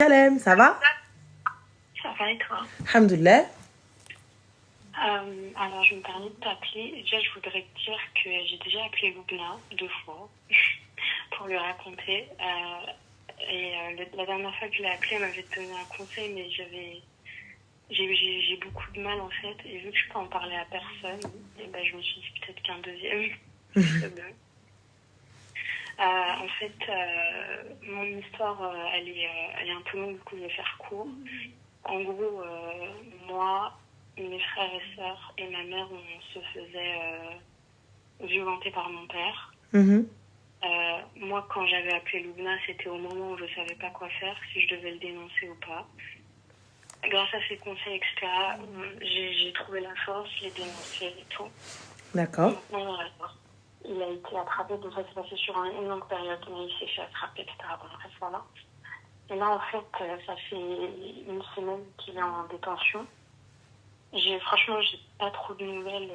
Salam, ça va? Ça va et toi? Alhamdoulilah. Alors, je me permets de t'appeler. Déjà, je voudrais te dire que j'ai déjà appelé Loubna 2 fois pour lui raconter. La dernière fois que je l'ai appelée, elle m'avait donné un conseil, mais j'ai beaucoup de mal en fait. Et vu que je peux en parler à personne, et ben, je me suis dit peut-être qu'un deuxième serait bien. En fait, mon histoire, elle est un peu longue, du coup, je vais faire court. En gros, moi, mes frères et sœurs et ma mère, on se faisait violenter par mon père. Moi, quand j'avais appelé Loubna, c'était au moment où je ne savais pas quoi faire, si je devais le dénoncer ou pas. Grâce à ses conseils, etc., j'ai trouvé la force, je l'ai dénoncé et tout. D'accord. Maintenant, il a été attrapé, donc ça s'est passé sur une longue période, mais il s'est fait attraper, etc. Bon, bref, voilà. Et là, en fait, ça fait une semaine qu'il est en détention. Franchement, j'ai pas trop de nouvelles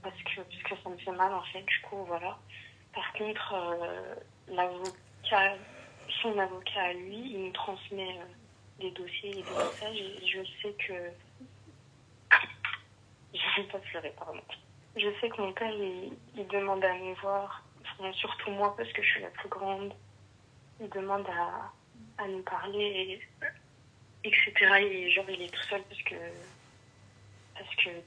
parce que ça me fait mal, en fait, du coup, voilà. Par contre, son avocat à lui, il nous transmet des dossiers et des messages et je sais que... Je vais pas pleurer, pardon. Je sais que mon père, il demande à me voir, enfin, surtout moi parce que je suis la plus grande. Il demande à nous parler, etc. Et genre, il est tout seul parce que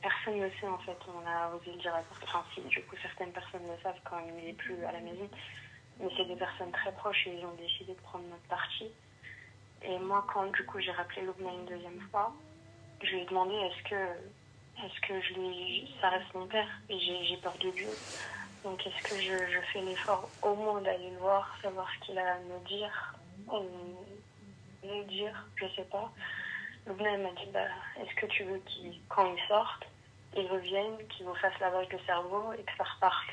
personne ne sait en fait. On a osé le dire à personne. Enfin, si, du coup, certaines personnes le savent quand il n'est plus à la maison. Mais c'est des personnes très proches et ils ont décidé de prendre notre parti. Et moi, quand du coup j'ai rappelé Loubna une deuxième fois, je lui ai demandé est-ce que ça reste mon père et j'ai peur de Dieu. Donc est-ce que je fais l'effort au moins d'aller le voir, savoir ce qu'il a à me dire, nous dire, je sais pas. Loubna m'a dit est-ce que tu veux quand il sorte, il revienne, qu'il vous fasse lavage de cerveau et que ça reparte.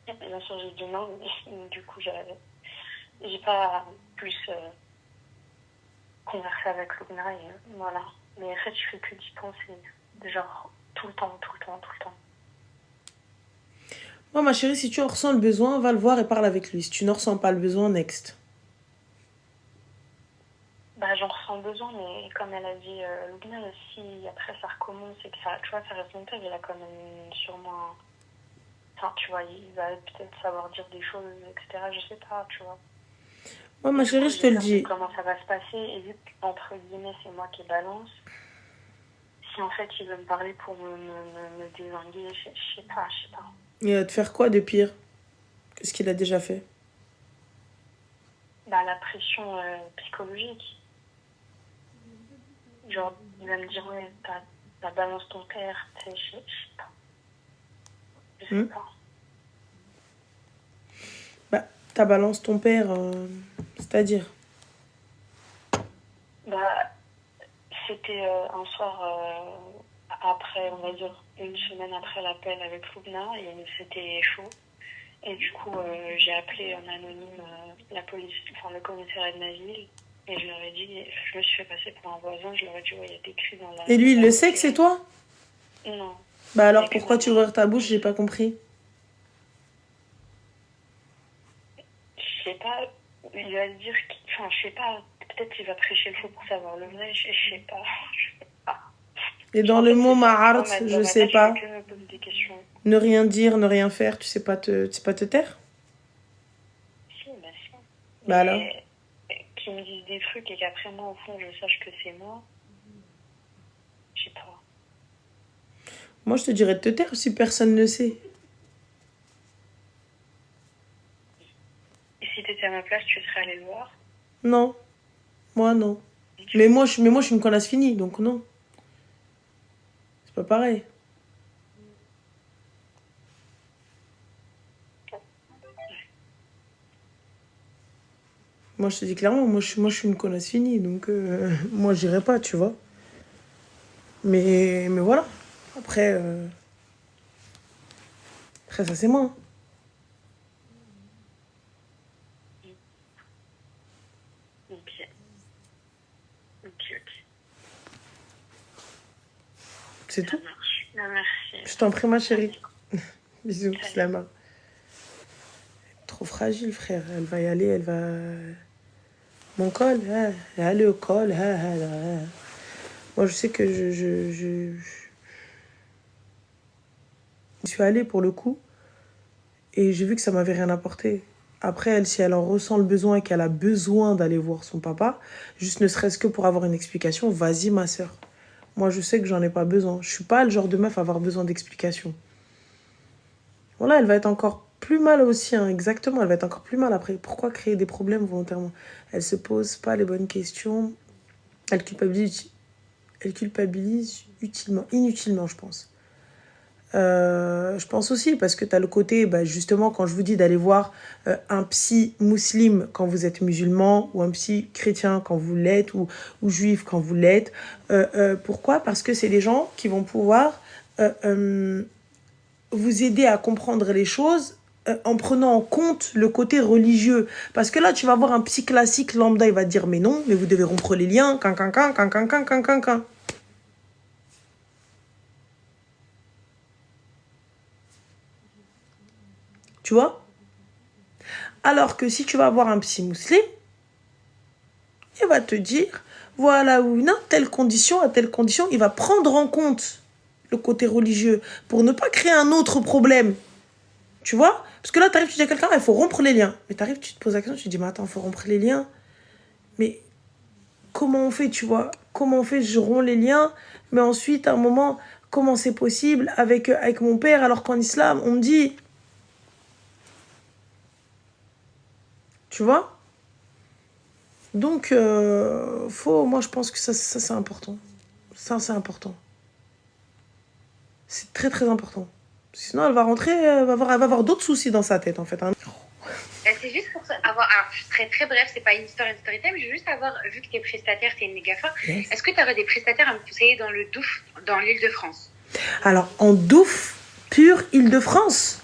Et bien sûr j'ai dit non, mais du coup j'ai pas plus conversé avec Loubna et voilà. Mais en fait je fais que d'y penser, genre tout le temps. Moi, ma chérie, si tu en ressens le besoin, va le voir et parle avec lui. Si tu ne ressens pas le besoin, next. J'en ressens besoin, mais comme elle a dit Loubna, si après ça recommence et que ça, tu vois, ça reste mon père, il a quand même sûrement... Enfin, tu vois, il va peut-être savoir dire des choses, etc. Je sais pas, tu vois. Moi, ma chérie, je te le dis. Comment ça va se passer, et vu qu'entre guillemets, c'est moi qui balance, si en fait il veut me parler pour me désinguer, je sais pas. Il va te faire quoi de pire? Qu'est-ce qu'il a déjà fait? La pression psychologique. Genre, il va me dire, ouais, t'as balance ton père, tu sais, je sais pas. Je sais pas. Ta balance ton père, c'est-à-dire? C'était un soir après, on va dire, une semaine après l'appel avec Loubna, et c'était chaud. Et du coup, j'ai appelé en anonyme la police, enfin le commissariat de ma ville, et je leur ai dit, je me suis fait passer pour un voisin, je leur ai dit, ouais, il y a des cris dans la... Et lui, il le sait que c'est toi? Non. Alors pourquoi tu ouvres ta bouche? J'ai pas compris. Je sais pas, il va se dire, enfin, je sais pas, peut-être qu'il va prêcher le faux pour savoir le vrai, je sais pas. Et dans le mot Mahart, je sais pas. Ne rien dire, ne rien faire, tu sais pas te taire? Si, si. Alors? Qu'ils me disent des trucs et qu'après moi, au fond, je sache que c'est moi. Je sais pas. Moi, je te dirais de te taire si personne ne sait. Et si t'étais à ma place, tu serais allé le voir? Non. Moi, non. Mais moi, je suis une connasse finie, donc non. C'est pas pareil. Moi, je te dis clairement, moi, je suis une connasse finie, donc moi, j'irai pas, tu vois. Mais voilà. Après, ça, c'est moi. Ok. C'est tout. Ça marche. Merci. Je t'en prie, ma chérie. Bisous, Slama. Trop fragile, frère. Elle va y aller, elle va... Mon col, le col, Moi, je sais que je suis allée pour le coup et j'ai vu que ça m'avait rien apporté. Après, elle, si elle en ressent le besoin et qu'elle a besoin d'aller voir son papa, juste ne serait-ce que pour avoir une explication, vas-y, ma sœur. Moi, je sais que j'en ai pas besoin. Je suis pas le genre de meuf à avoir besoin d'explications. Voilà, elle va être encore plus mal aussi, hein, exactement. Elle va être encore plus mal après. Pourquoi créer des problèmes volontairement? Elle se pose pas les bonnes questions. Elle culpabilise inutilement, je pense. Je pense aussi, parce que tu as le côté, justement, quand je vous dis d'aller voir un psy musulman quand vous êtes musulman, ou un psy chrétien quand vous l'êtes, ou juif quand vous l'êtes. Pourquoi? Parce que c'est des gens qui vont pouvoir vous aider à comprendre les choses en prenant en compte le côté religieux. Parce que là, tu vas voir un psy classique lambda, il va te dire, mais non, mais vous devez rompre les liens, Tu vois? Alors que si tu vas voir un psy musulman, il va te dire, voilà, ou non, telle condition, à telle condition, il va prendre en compte le côté religieux pour ne pas créer un autre problème. Tu vois? Parce que là, tu arrives, tu dis à quelqu'un, il faut rompre les liens. Mais tu arrives, tu te poses la question, tu te dis, mais attends, il faut rompre les liens. Mais comment on fait, tu vois? Comment on fait? Je romps les liens, mais ensuite, à un moment, comment c'est possible avec mon père, alors qu'en islam, on me dit... Tu vois? Donc, moi, je pense que ça c'est important. Ça, c'est important. C'est très, très important. Sinon, elle va rentrer, elle va avoir d'autres soucis dans sa tête, en fait. Hein. C'est juste pour avoir... Alors, je serai très bref, c'est pas une histoire, une story time. Je veux juste avoir, vu que t'es prestataire, t'es une mégafa, yes. Est-ce que tu aurais des prestataires à me conseiller dans le Douf, dans l'Île-de-France? Alors, en Douf, pure Île-de-France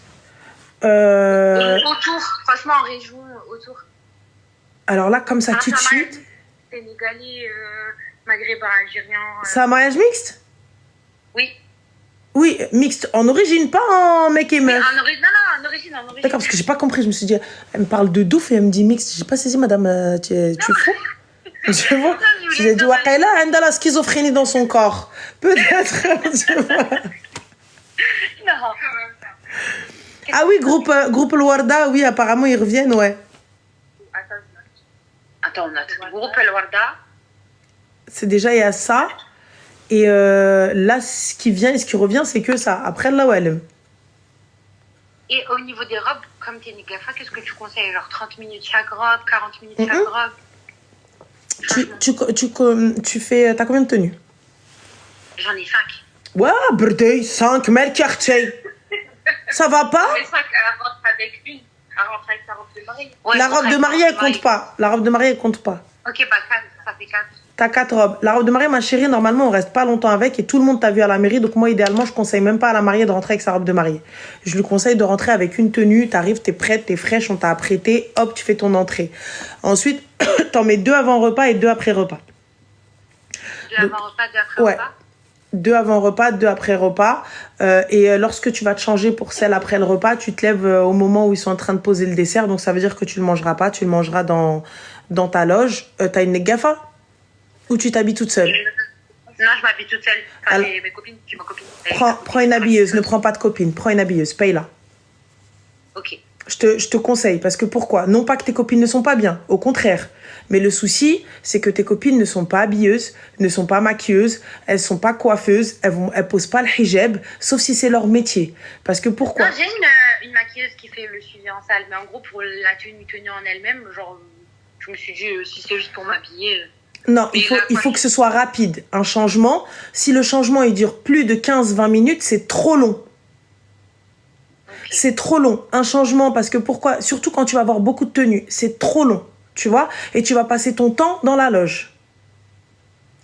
Autour, franchement, en région, autour. Alors là, comme ça, tout de suite... Sénégalais, maghrébin, algérien... C'est un mariage mixte? Oui. Oui, mixte. En origine, pas en mec et meuf. Oui, en origine. D'accord, parce que j'ai pas compris. Je me suis dit, elle me parle de Douf et elle me dit mixte. J'ai pas saisi, madame, tu es fou? Tu vois? J'ai dit, Wakaila, elle a la schizophrénie dans son corps. Peut-être, tu vois. Non. Ah oui, groupe Louarda, oui, apparemment, ils reviennent, ouais. Attends, on note. Groupe Louarda. C'est déjà, il y a ça. Et là, ce qui vient et ce qui revient, c'est que ça. Après, là, ouais. Et au niveau des robes, comme t'es une gafa, qu'est-ce que tu conseilles? Genre 30 minutes chaque robe, 40 minutes chaque robe? Tu fais... T'as combien de tenues? J'en ai 5. Ouais, birthday, 5, mec, quartier. Ça va pas? Mais 5, elle rentre avec une. Elle rentre avec sa robe de mariée. Ouais, la robe de mariée, elle compte pas. La robe de mariée, elle compte pas. Ok, 4, ça fait 4. T'as 4 robes. La robe de mariée, ma chérie, normalement, on reste pas longtemps avec et tout le monde t'a vu à la mairie. Donc moi, idéalement, je conseille même pas à la mariée de rentrer avec sa robe de mariée. Je lui conseille de rentrer avec une tenue. T'arrives, t'es prête, t'es fraîche, on t'a apprêté. Hop, tu fais ton entrée. Ensuite, t'en mets 2 avant repas et 2 après repas. 2 avant repas, 2 après repas? 2 avant repas, 2 après repas. Et lorsque tu vas te changer pour celle après le repas, tu te lèves au moment où ils sont en train de poser le dessert. Donc ça veut dire que tu le mangeras pas. Tu le mangeras dans ta loge. T'as une gafa? Ou tu t'habilles toute seule? Non, je m'habille toute seule. Enfin, alors, mes copines, j'ai ma copine. Prends une habilleuse, ne prends pas de copine. Prends une habilleuse, paye-la. Ok. Je te conseille, parce que pourquoi? Non pas que tes copines ne sont pas bien, au contraire. Mais le souci, c'est que tes copines ne sont pas habilleuses, ne sont pas maquilleuses, elles sont pas coiffeuses, elles posent pas le hijab, sauf si c'est leur métier. Parce que pourquoi? Non, j'ai une maquilleuse qui fait le suivi en salle, mais en gros, pour la tenue en elle-même, genre, je me suis dit, si c'est juste pour m'habiller... Non, il faut que ce soit rapide. Un changement, si le changement il dure plus de 15-20 minutes, c'est trop long. Okay. C'est trop long. Un changement, parce que pourquoi? Surtout quand tu vas avoir beaucoup de tenues, c'est trop long, tu vois? Et tu vas passer ton temps dans la loge.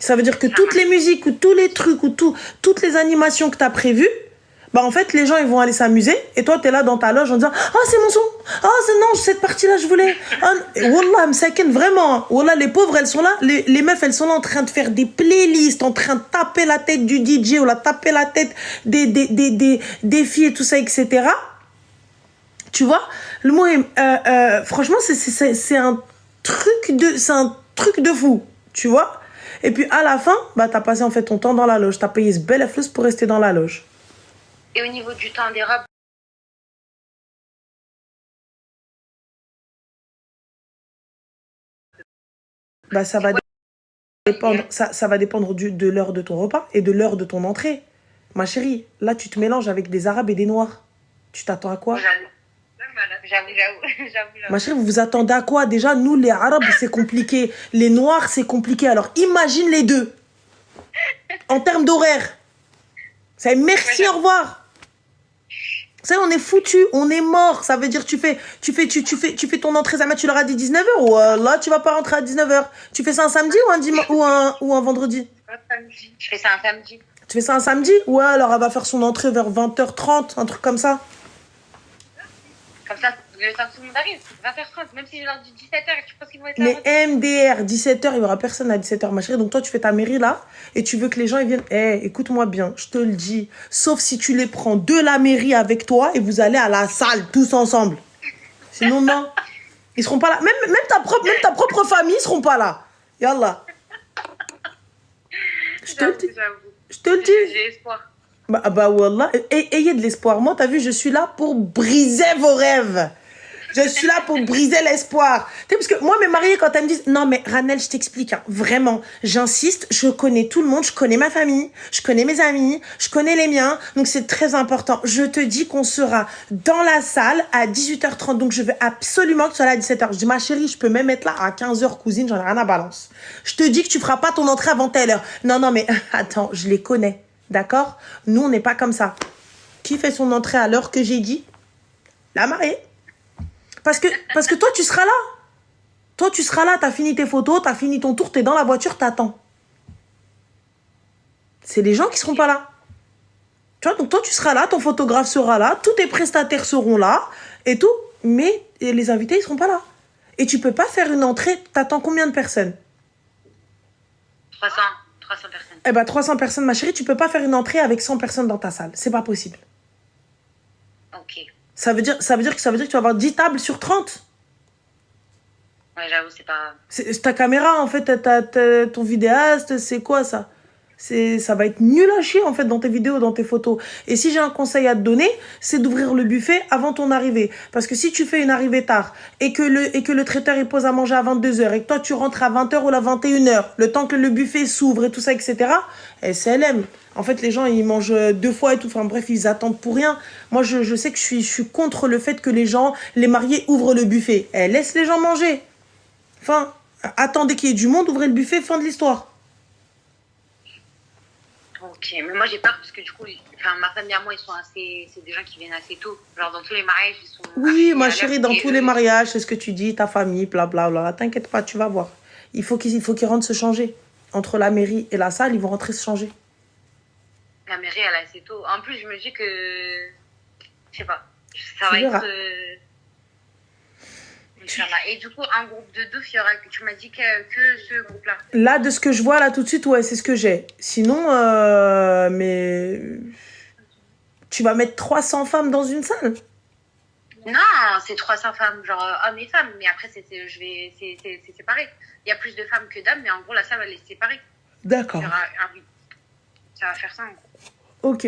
Ça veut dire que toutes les musiques ou tous les trucs ou toutes les animations que tu as prévues, en fait, les gens, ils vont aller s'amuser. Et toi, tu es là dans ta loge en disant « Ah, c'est mon son. Ah, non, cette partie-là, je voulais. Ah, Wallah, m'saken, vraiment. Wallah, les pauvres, elles sont là. Les meufs, elles sont là en train de faire des playlists, en train de taper la tête du DJ ou taper la tête des filles et tout ça, etc. » Tu vois? Le mot est... franchement, c'est un C'est un truc de fou, tu vois. Et puis à la fin, bah t'as passé en fait ton temps dans la loge. T'as payé ce bel flous pour rester dans la loge. Et au niveau du temps des robes, Bah ça va dépendre, ça va dépendre de l'heure de ton repas et de l'heure de ton entrée. Ma chérie, là tu te mélanges avec des Arabes et des Noirs. Tu t'attends à quoi? j'avoue. Ma chérie, vous vous attendez à quoi? Déjà, nous, les Arabes, c'est compliqué. Les Noirs, c'est compliqué. Alors, imagine les deux. En termes d'horaire. Ça y est, merci, au revoir. Ça y est, on est foutu, on est mort. Ça veut dire, tu fais ton entrée, Zama, tu leur as dit 19h ou là, tu vas pas rentrer à 19h. Tu fais ça un samedi ou un dimanche ou un vendredi? Je fais ça un samedi. Tu fais ça un samedi? Ouais, alors elle va faire son entrée vers 20h30, un truc comme ça. Comme ça, le temps que tout le monde arrive, 20h30, même si je leur dis 17h, tu penses qu'ils vont être là? Les MDR, 17h, il n'y aura personne à 17h, ma chérie. Donc toi, tu fais ta mairie là et tu veux que les gens ils viennent. Écoute-moi bien, je te le dis. Sauf si tu les prends de la mairie avec toi et vous allez à la salle tous ensemble. Sinon, non. Ils seront pas là. Même ta propre famille, ils seront pas là. Yallah. Je te le dis. Je te le dis. J'ai espoir. Bah wallah. Ayez de l'espoir. Moi, t'as vu, je suis là pour briser vos rêves. Je suis là pour briser l'espoir. Tu sais, parce que moi, mes mariés, quand elles me disent, non, mais Ranel, je t'explique, hein, vraiment, j'insiste, je connais tout le monde, je connais ma famille, je connais mes amis, je connais les miens, donc c'est très important. Je te dis qu'on sera dans la salle à 18h30, donc je veux absolument que tu sois là à 17h. Je dis, ma chérie, je peux même être là à 15h, cousine, j'en ai rien à balance. Je te dis que tu feras pas ton entrée avant telle heure. Non, mais attends, je les connais, d'accord? Nous, on n'est pas comme ça. Qui fait son entrée à l'heure que j'ai dit? La mariée. Parce que toi, tu seras là. Toi, tu seras là, t'as fini tes photos, t'as fini ton tour, t'es dans la voiture, t'attends. C'est les gens qui seront pas là. Tu vois, donc toi, tu seras là, ton photographe sera là, tous tes prestataires seront là, et tout. Mais les invités, ils seront pas là. Et tu peux pas faire une entrée, t'attends combien de personnes? 300 personnes. Eh ben, 300 personnes, ma chérie, tu peux pas faire une entrée avec 100 personnes dans ta salle. C'est pas possible. Ok. Ça veut dire que tu vas avoir 10 tables sur 30. Ouais, j'avoue, c'est pas... C'est ta caméra, en fait, ton vidéaste, c'est quoi ça? Ça va être nul à chier, en fait, dans tes vidéos, dans tes photos. Et si j'ai un conseil à te donner, c'est d'ouvrir le buffet avant ton arrivée. Parce que si tu fais une arrivée tard et que le traiteur il pose à manger à 22h et que toi tu rentres à 20h ou à 21h, le temps que le buffet s'ouvre et tout ça, etc., SLM. En fait, les gens, ils mangent 2 fois et tout. Enfin bref, ils attendent pour rien. Moi, je sais que je suis contre le fait que les mariés ouvrent le buffet. Laisse les gens manger. Enfin, attendez qu'il y ait du monde, ouvrez le buffet, fin de l'histoire. Ok, mais moi j'ai peur parce que du coup, ma famille à moi, c'est des gens qui viennent assez tôt. Genre dans tous les mariages, ils sont... Oui, ma chérie, dans tous les mariages, c'est ce que tu dis, ta famille, blablabla. T'inquiète pas, tu vas voir. Il faut qu'ils rentrent se changer. Entre la mairie et la salle, ils vont rentrer se changer. La mairie, elle est assez tôt. En plus, je me dis que... Je sais pas. Ça va être... Et du coup, un groupe de 12, tu m'as dit que ce groupe-là. Là, de ce que je vois là tout de suite, ouais, c'est ce que j'ai. Sinon, mais tu vas mettre 300 femmes dans une salle? Non, c'est 300 femmes, genre hommes et femmes. Mais après, c'est séparé. Il y a plus de femmes que d'hommes, mais en gros, la salle, elle est séparée. D'accord. Ça va faire ça, en gros. Ok.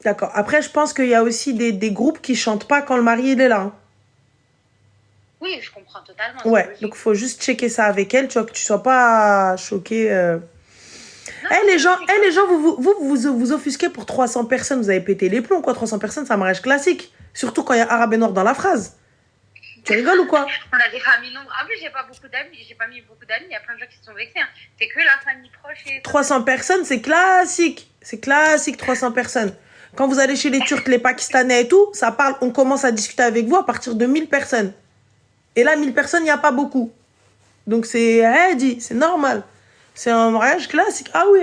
D'accord. Après, je pense qu'il y a aussi des groupes qui chantent pas quand le mari il est là. Hein. Oui, je comprends totalement. Ouais, donc il faut juste checker ça avec elle, tu vois, que tu sois pas choqué. Les gens, vous offusquez pour 300 personnes, vous avez pété les plombs, quoi. 300 personnes, c'est un mariage classique. Surtout quand il y a arabe et noir dans la phrase. Tu rigoles ou quoi? On a des familles nombreuses. En plus, j'ai pas beaucoup d'amis, j'ai pas mis beaucoup d'amis, il y a plein de gens qui se sont vexés. Hein. C'est que la famille proche et... 300 personnes, c'est classique. C'est classique, 300 personnes. Quand vous allez chez les Turcs, les Pakistanais et tout, ça parle, on commence à discuter avec vous à partir de 1000 personnes. Et là, 1000 personnes, il n'y a pas beaucoup. Donc, c'est c'est normal. C'est un mariage classique. Ah oui,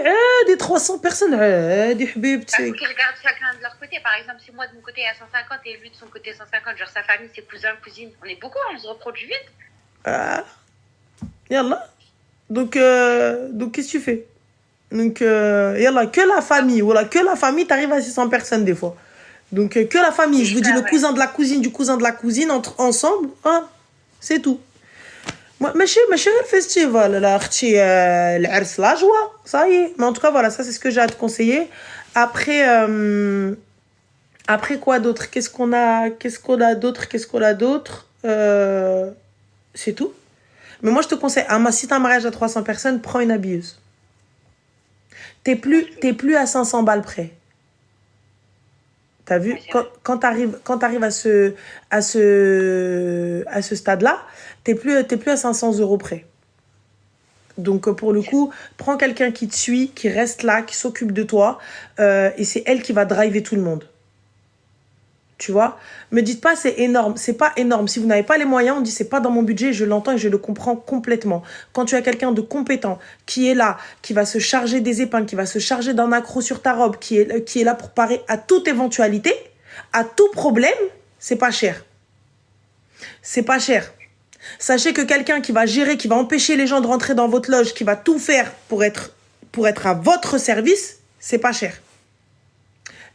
des 300 personnes. Des habib, tu sais. Parce qu'ils regardent chacun de leur côté. Par exemple, si moi, de mon côté, il y a 150 et lui, de son côté, 150, genre sa famille, ses cousins, cousines, on est beaucoup, on se reproduit vite. Yallah. Donc, qu'est-ce que tu fais? Donc, yallah, que la famille. Voilà, que la famille, t'arrives à 600 personnes des fois. Donc, que la famille. Je vous dis, le cousin de la cousine, du cousin de la cousine, ensemble, hein, c'est tout. ماشي غير festival là اختي العرس la joie ça y est mais en tout cas voilà ça c'est ce que j'ai à te conseiller après après quoi d'autre qu'est-ce qu'on a d'autre c'est tout mais moi je te conseille si t'as un mariage à 300 personnes prends une habilleuse t'es plus à 500 balles près. T'as vu, quand t'arrives à ce stade-là, t'es plus à 500 euros près. Donc, pour le coup, prends quelqu'un qui te suit, qui reste là, qui s'occupe de toi, et c'est elle qui va driver tout le monde. Tu vois, me dites pas c'est énorme, c'est pas énorme. Si vous n'avez pas les moyens, on dit c'est pas dans mon budget, je l'entends et je le comprends complètement. Quand tu as quelqu'un de compétent qui est là, qui va se charger des épingles, qui va se charger d'un accroc sur ta robe, qui est là pour parer à toute éventualité, à tout problème, c'est pas cher. C'est pas cher. Sachez que quelqu'un qui va gérer, qui va empêcher les gens de rentrer dans votre loge, qui va tout faire pour être à votre service, c'est pas cher.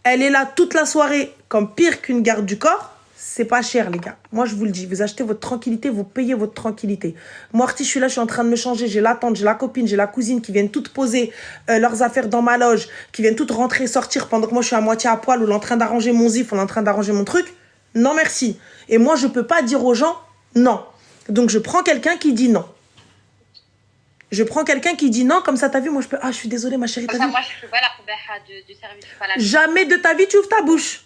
Elle est là toute la soirée comme pire qu'une garde du corps. C'est pas cher, les gars. Moi, je vous le dis. Vous achetez votre tranquillité, vous payez votre tranquillité. Moi, Arti, je suis là, je suis en train de me changer. J'ai la tante, j'ai la copine, j'ai la cousine qui viennent toutes poser leurs affaires dans ma loge, qui viennent toutes rentrer, sortir pendant que moi, je suis à moitié à poil ou en train d'arranger mon zif, ou en train d'arranger mon truc. Non, merci. Et moi, je peux pas dire aux gens non. Donc, je prends quelqu'un qui dit non. Je prends quelqu'un qui dit non, comme ça, t'as vu, moi je peux. Ah, je suis désolée, ma chérie, t'as vu. Moi, je fais pas la roubaha de service. Jamais de ta vie, tu ouvres ta bouche.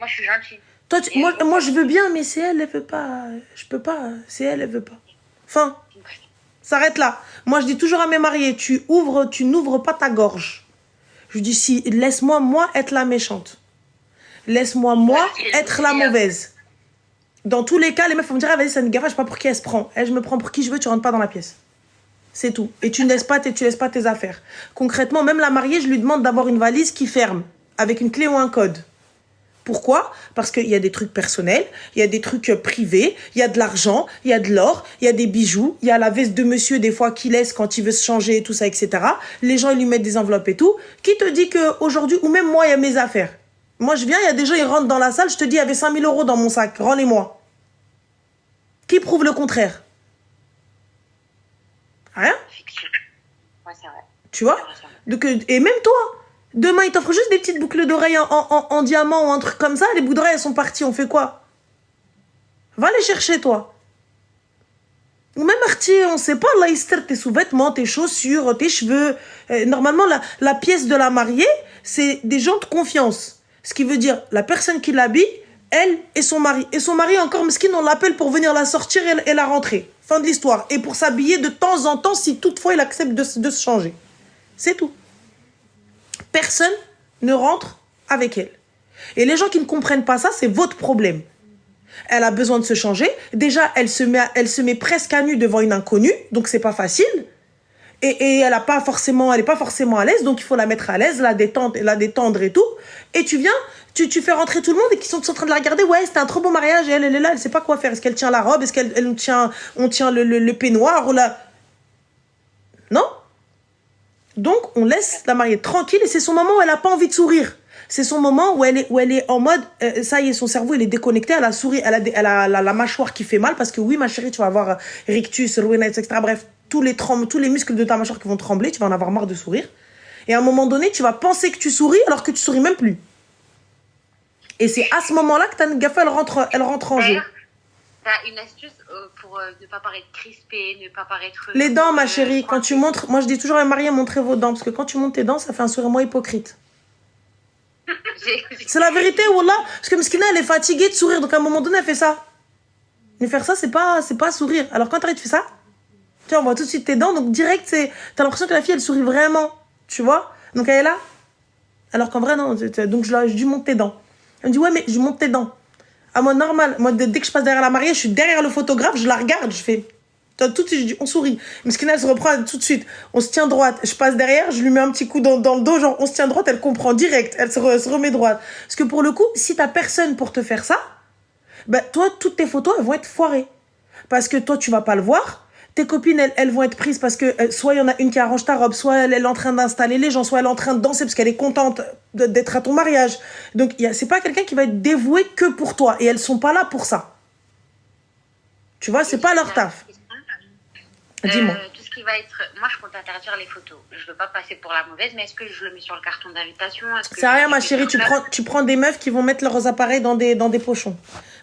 Moi, je suis gentille. Toi, moi, je veux bien, mais c'est elle, elle veut pas. Je peux pas. C'est elle, elle veut pas. Fin. S'arrête là. Moi, je dis toujours à mes mariés, tu n'ouvres pas ta gorge. Je dis, laisse-moi, moi, être la méchante. Laisse-moi, moi, être la mauvaise. Dans tous les cas, les meufs vont me dire, ah, vas-y, ça ne gaffe, je sais pas pour qui elle se prend. Elle, je me prends pour qui je veux, tu rentres pas dans la pièce. C'est tout. Et tu ne laisses pas tes affaires. Concrètement, même la mariée, je lui demande d'avoir une valise qui ferme, avec une clé ou un code. Pourquoi ? Parce qu'il y a des trucs personnels, il y a des trucs privés, il y a de l'argent, il y a de l'or, il y a des bijoux, il y a la veste de monsieur des fois qu'il laisse quand il veut se changer, tout ça, etc. Les gens, ils lui mettent des enveloppes et tout. Qui te dit qu'aujourd'hui, ou même moi, il y a mes affaires. Moi, je viens, il y a des gens, ils rentrent dans la salle, je te dis, il y avait 5 000 euros dans mon sac, rends-les-moi. Qui prouve le contraire ? Rien. Ouais, c'est vrai. Tu vois ? Donc, et même toi, demain, ils t'offrent juste des petites boucles d'oreilles en diamant ou un truc comme ça. Les boucles d'oreilles, elles sont parties. On fait quoi ? Va les chercher, toi. Ou même, Arti, on sait pas, là, ils tes sous-vêtements, tes chaussures, tes cheveux. Normalement, la pièce de la mariée, c'est des gens de confiance. Ce qui veut dire, la personne qui l'habille, elle et son mari. Et son mari, encore, mesquine, on l'appelle pour venir la sortir et la rentrer. Fin de l'histoire. Et pour s'habiller de temps en temps, si toutefois il accepte de se changer. C'est tout. Personne ne rentre avec elle. Et les gens qui ne comprennent pas ça, c'est votre problème. Elle a besoin de se changer. Déjà, elle se met presque à nu devant une inconnue, donc c'est pas facile. Et elle est pas forcément à l'aise, donc il faut la mettre à l'aise, la détendre et tout. Et tu viens, tu fais rentrer tout le monde et qui sont en train de la regarder. Ouais, c'était un trop beau mariage. Et elle est là, elle sait pas quoi faire. Est-ce qu'elle tient la robe? Est-ce on tient le peignoir ou la... Non. Donc, on laisse la mariée tranquille et c'est son moment où elle a pas envie de sourire. C'est son moment où elle est en mode, ça y est, son cerveau, il est déconnecté, elle a souri, elle a la mâchoire qui fait mal parce que oui, ma chérie, tu vas avoir rictus, rhuinates, etc. Bref, tous les muscles de ta mâchoire qui vont trembler, tu vas en avoir marre de sourire. Et à un moment donné, tu vas penser que tu souris alors que tu souris même plus. Et c'est à ce moment-là que ta gaffe, elle rentre en jeu. T'as une astuce pour ne pas paraître crispée, ne pas paraître... Les dents, ma chérie, quand tu montres... Moi, je dis toujours à Marie, montrez vos dents. Parce que quand tu montes tes dents, ça fait un sourire moins hypocrite. C'est la vérité, Wallah. Parce que Mskina, elle est fatiguée de sourire. Donc, à un moment donné, elle fait ça. Mais faire ça, c'est pas sourire. Alors, quand tu fais ça, tu vois, on voit tout de suite tes dents. Donc, direct, t'as l'impression que la fille, elle sourit vraiment. Tu vois? Donc, elle est là. Alors qu'en vrai, non. Donc, je lui monte tes dents. Elle me dit, ouais, mais je monte tes dents. À moi, normal. Moi, dès que je passe derrière la mariée, je suis derrière le photographe, je la regarde, je fais... Tout de suite, je dis, on sourit. Mskina, elle se reprend tout de suite. On se tient droite. Je passe derrière, je lui mets un petit coup dans le dos, genre, on se tient droite, elle comprend direct. Elle se remet droite. Parce que pour le coup, si t'as personne pour te faire ça, ben, toi, toutes tes photos, elles vont être foirées. Parce que toi, tu vas pas le voir. Tes copines, elles vont être prises parce que soit il y en a une qui arrange ta robe, soit elle est en train d'installer les gens, soit elle est en train de danser parce qu'elle est contente d'être à ton mariage. Donc, c'est pas quelqu'un qui va être dévoué que pour toi. Et elles sont pas là pour ça. Tu vois, c'est pas leur taf. Dis-moi. Tout ce qui va être... Moi, je compte interdire les photos. Je veux pas passer pour la mauvaise, mais est-ce que je le mets sur le carton d'invitation? C'est rien, ma chérie. Tu prends des meufs qui vont mettre leurs appareils dans des pochons.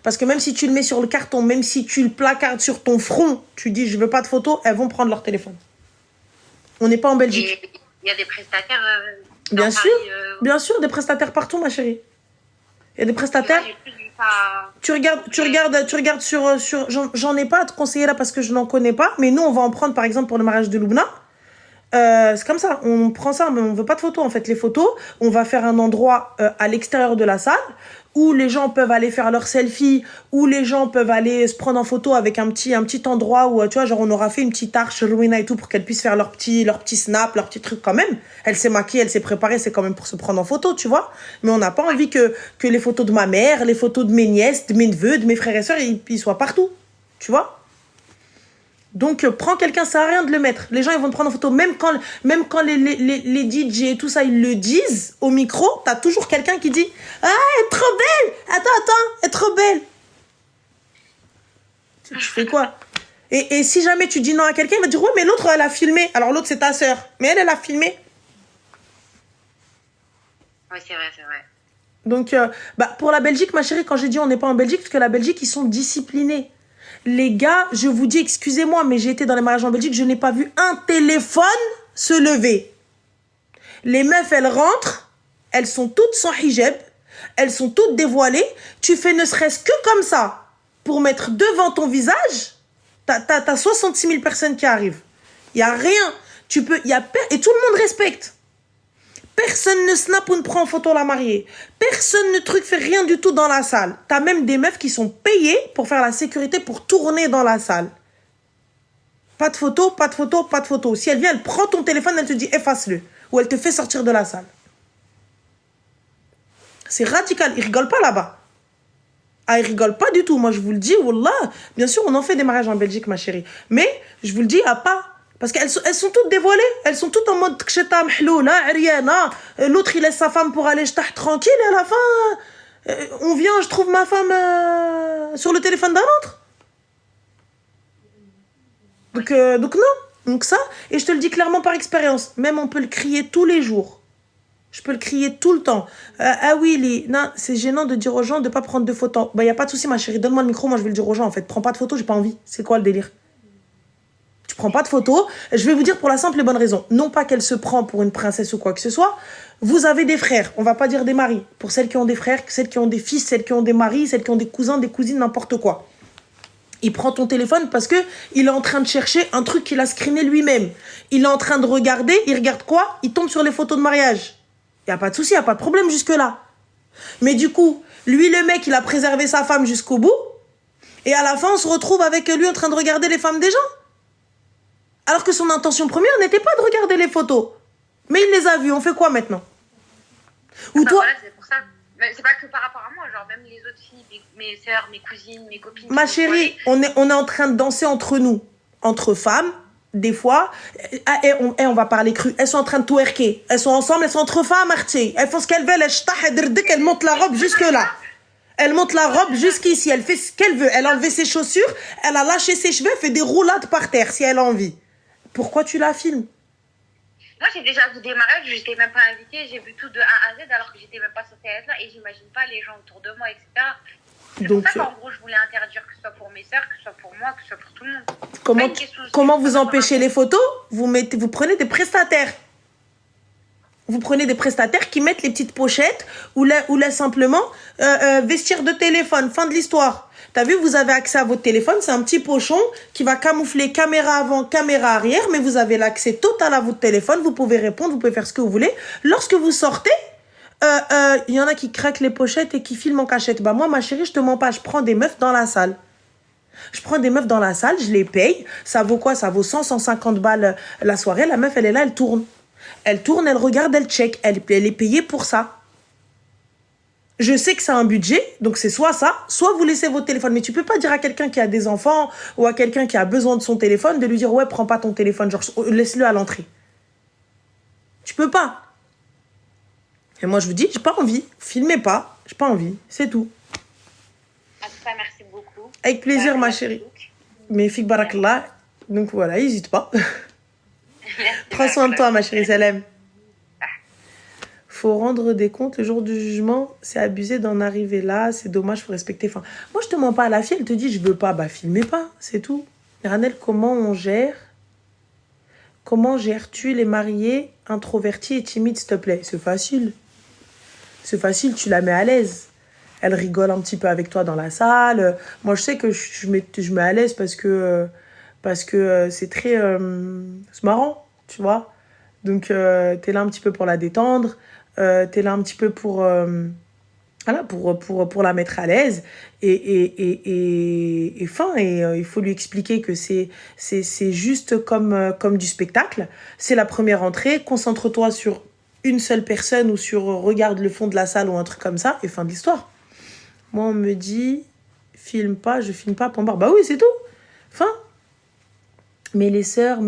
Parce que même si tu le mets sur le carton, même si tu le placardes sur ton front, tu dis je veux pas de photos, elles vont prendre leur téléphone. On n'est pas en Belgique. Il y a des prestataires bien sûr, Paris, bien sûr, des prestataires partout, ma chérie. Il y a des prestataires. Tu regardes sur j'en ai pas à te conseiller là parce que je n'en connais pas, mais nous on va en prendre par exemple pour le mariage de Loubna. C'est comme ça, on prend ça, mais on veut pas de photos en fait. Les photos, on va faire un endroit à l'extérieur de la salle où les gens peuvent aller faire leurs selfies, où les gens peuvent aller se prendre en photo avec un petit endroit où, tu vois, genre on aura fait une petite arche, Louina et tout, pour qu'elles puissent faire leur petit snap, leur petit truc quand même. Elle s'est maquillée, elle s'est préparée, c'est quand même pour se prendre en photo, tu vois. Mais on n'a pas envie que les photos de ma mère, les photos de mes nièces, de mes neveux, de mes frères et sœurs, ils soient partout, tu vois. Donc, prends quelqu'un, ça sert à rien de le mettre. Les gens, ils vont te prendre en photo. Même quand les DJ et tout ça, ils le disent au micro, t'as toujours quelqu'un qui dit « Ah, elle est trop belle! Attends, elle est trop belle! » Tu fais quoi? Et si jamais tu dis non à quelqu'un, il va dire « Ouais, mais l'autre, elle a filmé. » Alors, l'autre, c'est ta sœur. Mais elle a filmé. Oui, c'est vrai, c'est vrai. Donc, pour la Belgique, ma chérie, quand j'ai dit on n'est pas en Belgique, parce que la Belgique, ils sont disciplinés. Les gars, je vous dis, excusez-moi, mais j'ai été dans les mariages en Belgique, je n'ai pas vu un téléphone se lever. Les meufs, elles rentrent, elles sont toutes sans hijab, elles sont toutes dévoilées. Tu fais ne serait-ce que comme ça, pour mettre devant ton visage, t'as 66 000 personnes qui arrivent. Il n'y a rien. Et tout le monde respecte. Personne ne snap ou ne prend en photo la mariée. Personne ne fait rien du tout dans la salle. T'as même des meufs qui sont payées pour faire la sécurité, pour tourner dans la salle. Pas de photo, pas de photo, pas de photo. Si elle vient, elle prend ton téléphone, elle te dit efface-le. Ou elle te fait sortir de la salle. C'est radical. Ils rigolent pas là-bas. Ah, ils rigolent pas du tout. Moi, je vous le dis, wallah. Bien sûr, on en fait des mariages en Belgique, ma chérie. Mais, je vous le dis, à pas... Parce qu'elles sont toutes dévoilées. Elles sont toutes en mode ksheta mhloula, ariana. L'autre, il laisse sa femme pour aller tranquille. Et à la fin, on vient, je trouve ma femme sur le téléphone d'un autre. Donc non. Donc ça, et je te le dis clairement par expérience. Même on peut le crier tous les jours. Je peux le crier tout le temps. Ah oui, non, c'est gênant de dire aux gens de ne pas prendre de photos. Il n'y a pas de souci, ma chérie. Donne-moi le micro, moi je vais le dire aux gens en fait. Prends pas de photos, j'ai pas envie. C'est quoi le délire? Tu prends pas de photos. Je vais vous dire pour la simple et bonne raison. Non pas qu'elle se prend pour une princesse ou quoi que ce soit. Vous avez des frères. On va pas dire des maris. Pour celles qui ont des frères, celles qui ont des fils, celles qui ont des maris, celles qui ont des cousins, des cousines, n'importe quoi. Il prend ton téléphone parce que il est en train de chercher un truc qu'il a screené lui-même. Il est en train de regarder. Il regarde quoi? Il tombe sur les photos de mariage. Il n'y a pas de souci, il n'y a pas de problème jusque-là. Mais du coup, lui, le mec, il a préservé sa femme jusqu'au bout. Et à la fin, on se retrouve avec lui en train de regarder les femmes des gens. Alors que son intention première n'était pas de regarder les photos. Mais il les a vues. On fait quoi maintenant? Ou toi... Voilà, c'est pour ça. Mais c'est pas que par rapport à moi. Genre, même les autres filles, mes sœurs, mes cousines, mes copines... Ma chérie, on est en train de danser entre nous. Entre femmes, des fois. Et on va parler cru. Elles sont en train de twerker. Elles sont ensemble, elles sont entre femmes, Marty. Elles font ce qu'elles veulent. Elles montent la robe jusque-là. Elle monte la robe jusqu'ici. Elle fait ce qu'elle veut. Elle a enlevé ses chaussures. Elle a lâché ses cheveux. Elle fait des roulades par terre si elle a envie. Pourquoi tu la filmes? Moi, j'ai déjà vu des mariages, je n'étais même pas invitée. J'ai vu tout de A à Z alors que j'étais même pas censée être là. Et j'imagine pas les gens autour de moi, etc. C'est pour ça qu'en gros, je voulais interdire que ce soit pour mes sœurs, que ce soit pour moi, que ce soit pour tout le monde. Comment vous empêchez les photos? Vous prenez des prestataires. Vous prenez des prestataires qui mettent les petites pochettes ou là simplement vestir de téléphone. Fin de l'histoire. T'as vu, vous avez accès à votre téléphone. C'est un petit pochon qui va camoufler caméra avant, caméra arrière. Mais vous avez l'accès total à votre téléphone. Vous pouvez répondre, vous pouvez faire ce que vous voulez. Lorsque vous sortez, y en a qui craquent les pochettes et qui filment en cachette. Bah moi, ma chérie, je te mens pas. Je prends des meufs dans la salle. Je les paye. Ça vaut quoi? Ça vaut 100, 150 balles la soirée. La meuf, elle est là, elle tourne. Elle tourne, elle regarde, elle check. Elle est payée pour ça. Je sais que c'est un budget, donc c'est soit ça, soit vous laissez votre téléphone. Mais tu peux pas dire à quelqu'un qui a des enfants ou à quelqu'un qui a besoin de son téléphone de lui dire « Ouais, prends pas ton téléphone, genre laisse-le à l'entrée. » Tu peux pas. Et moi, je vous dis, j'ai pas envie. Filmez pas, j'ai pas envie. C'est tout. En tout cas, merci beaucoup. Avec plaisir, ma chérie. Mais fik barakallah. Donc voilà, n'hésite pas. Merci, Prends soin de toi, ma chérie Salem. Faut rendre des comptes le jour du jugement. C'est abusé d'en arriver là. C'est dommage, faut respecter. Enfin, moi, je te mens pas. La fille, elle te dit, je veux pas. Bah, filmez pas. C'est tout. Ranel, comment gères-tu les mariés introvertis et timides, s'il te plaît? C'est facile. C'est facile, tu la mets à l'aise. Elle rigole un petit peu avec toi dans la salle. Moi, je sais que je mets à l'aise parce que c'est très... c'est marrant, tu vois. Donc, t'es là un petit peu pour la détendre. T'es là un petit peu pour... voilà, pour la mettre à l'aise. Et il faut lui expliquer que c'est juste comme du spectacle. C'est la première entrée. Concentre-toi sur une seule personne ou sur regarde le fond de la salle ou un truc comme ça. Et fin de l'histoire. Moi, on me dit, filme pas, je filme pas, point barre. Bah oui, c'est tout. Fin. Mais les sœurs...